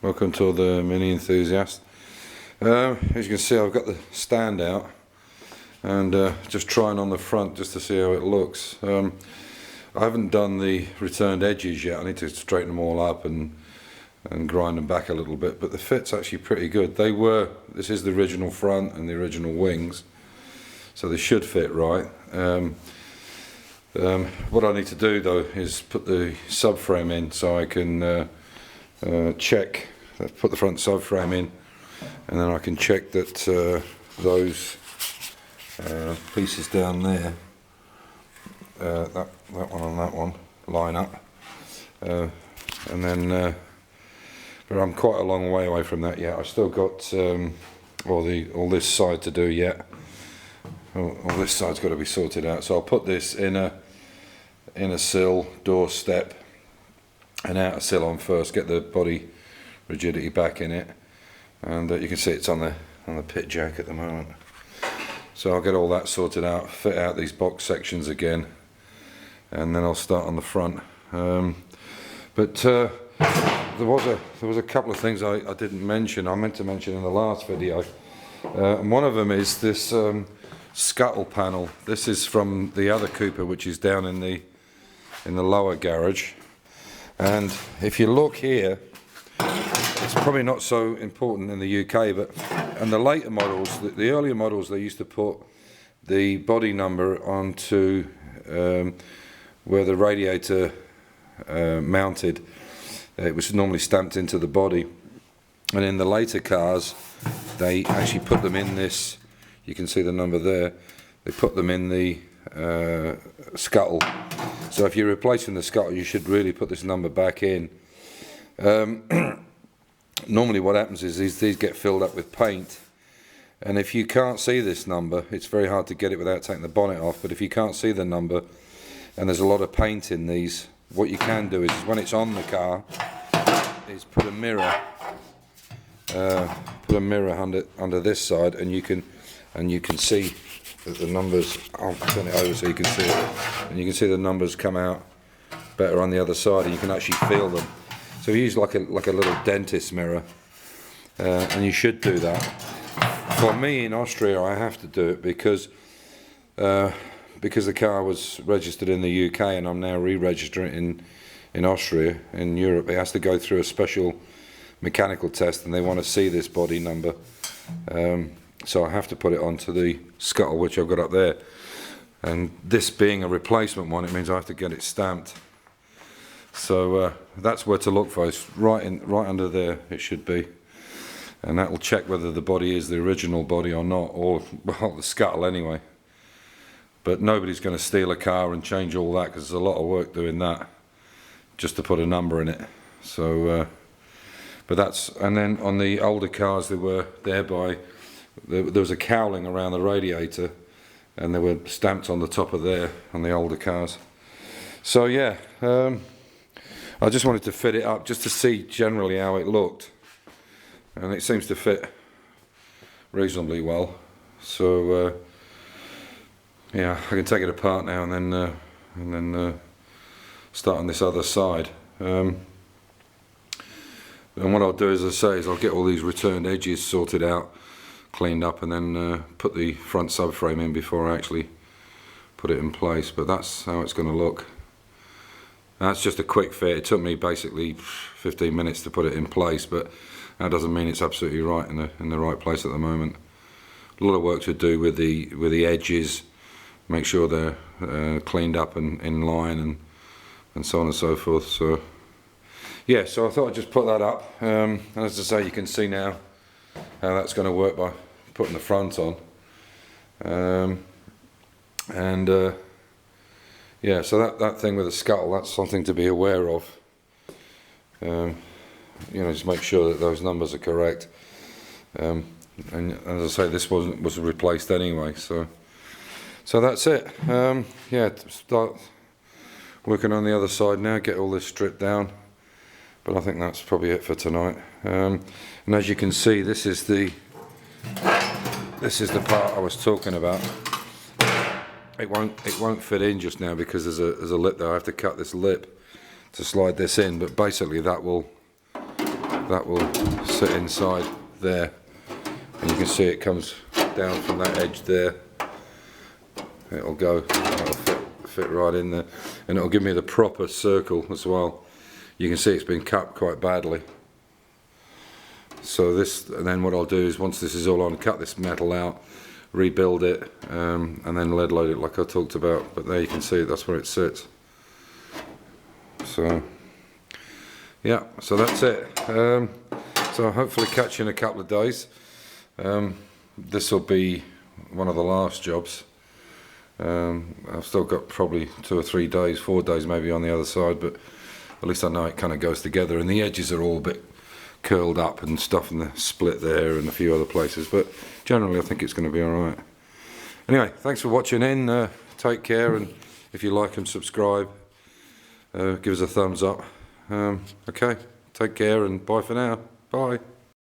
welcome to the Mini Enthusiast. As you can see, I've got the stand out and just trying on the front just to see how it looks. I haven't done the returned edges yet. I need to straighten them all up and grind them back a little bit, but the fit's actually pretty good. This is the original front and the original wings, so they should fit right. What I need to do though is put the subframe in so I can check, put the front subframe in, and then I can check that those pieces down there, that one and that one, line up, and then but I'm quite a long way away from that yet. I've still got all this side to do yet. All this side's got to be sorted out, so I'll put this in a sill, door step, and outer sill on first, get the body rigidity back in it, and you can see it's on the pit jack at the moment. So I'll get all that sorted out, fit out these box sections again, and then I'll start on the front. But there was a couple of things I didn't mention. I meant to mention in the last video, and one of them is this Scuttle panel. This is from the other Cooper, which is down in the lower garage. And if you look here, it's probably not so important in the UK, but and the later models, the earlier models, they used to put the body number onto where the radiator mounted. It was normally stamped into the body, and in the later cars, they actually put them in this. You can see the number there. They put them in the Scuttle. So if you're replacing the Scuttle, you should really put this number back in. Normally what happens is these get filled up with paint, and if you can't see this number, it's very hard to get it without taking the bonnet off. But if you can't see the number and there's a lot of paint in these, what you can do is when it's on the car, is put a mirror under this side, and you can see that the numbers, I'll turn it over so you can see it, and you can see the numbers come out better on the other side, and you can actually feel them. So you use like a little dentist mirror, and you should do that. For me in Austria, I have to do it because the car was registered in the UK and I'm now re-registering in Austria, in Europe. It has to go through a special mechanical test, and they want to see this body number. So I have to put it onto the Scuttle, which I've got up there. And this being a replacement one, it means I have to get it stamped. So that's where to look for. It's right under there, it should be. And that will check whether the body is the original body or not, or well, the Scuttle anyway. But nobody's going to steal a car and change all that, because there's a lot of work doing that just to put a number in it. So, but that's, and then on the older cars, they were thereby. There was a cowling around the radiator, and they were stamped on the top of there on the older cars. So yeah, I just wanted to fit it up just to see generally how it looked, and it seems to fit reasonably well. So yeah, I can take it apart now and then start on this other side. And what I'll do, as I say, is I'll get all these returned edges sorted out, cleaned up, and then put the front subframe in before I actually put it in place. But that's how it's going to look. That's just a quick fit. It took me basically 15 minutes to put it in place, but that doesn't mean it's absolutely right in the right place at the moment. A lot of work to do with the edges, make sure they're cleaned up and in line, and so on and so forth. So yeah, so I thought I'd just put that up. And as I say, you can see now how that's going to work by putting the front on. Yeah, so that thing with the Scuttle, that's something to be aware of. You know, just make sure that those numbers are correct. And as I say, this was replaced anyway, so that's it. Yeah, start working on the other side now, get all this stripped down. But I think that's probably it for tonight. And as you can see, this is the part I was talking about. It won't fit in just now because there's a lip there. I have to cut this lip to slide this in. But basically, that will that will sit inside there, and you can see it comes down from that edge there. It'll go, it'll fit right in there, and it'll give me the proper circle as well. You can see it's been cut quite badly. So this, and then what I'll do is, once this is all on, cut this metal out, rebuild it, and then lead load it like I talked about. But there you can see that's where it sits. So yeah, so that's it. So hopefully catch you in a couple of days. This will be one of the last jobs. I've still got probably 2 or 3 days, 4 days maybe on the other side, but at least I know it kind of goes together, and the edges are all a bit curled up and stuff, and the split there and a few other places, but generally I think it's going to be alright. Anyway, thanks for watching in, take care, and if you like and subscribe, give us a thumbs up. Okay, take care and bye for now. Bye.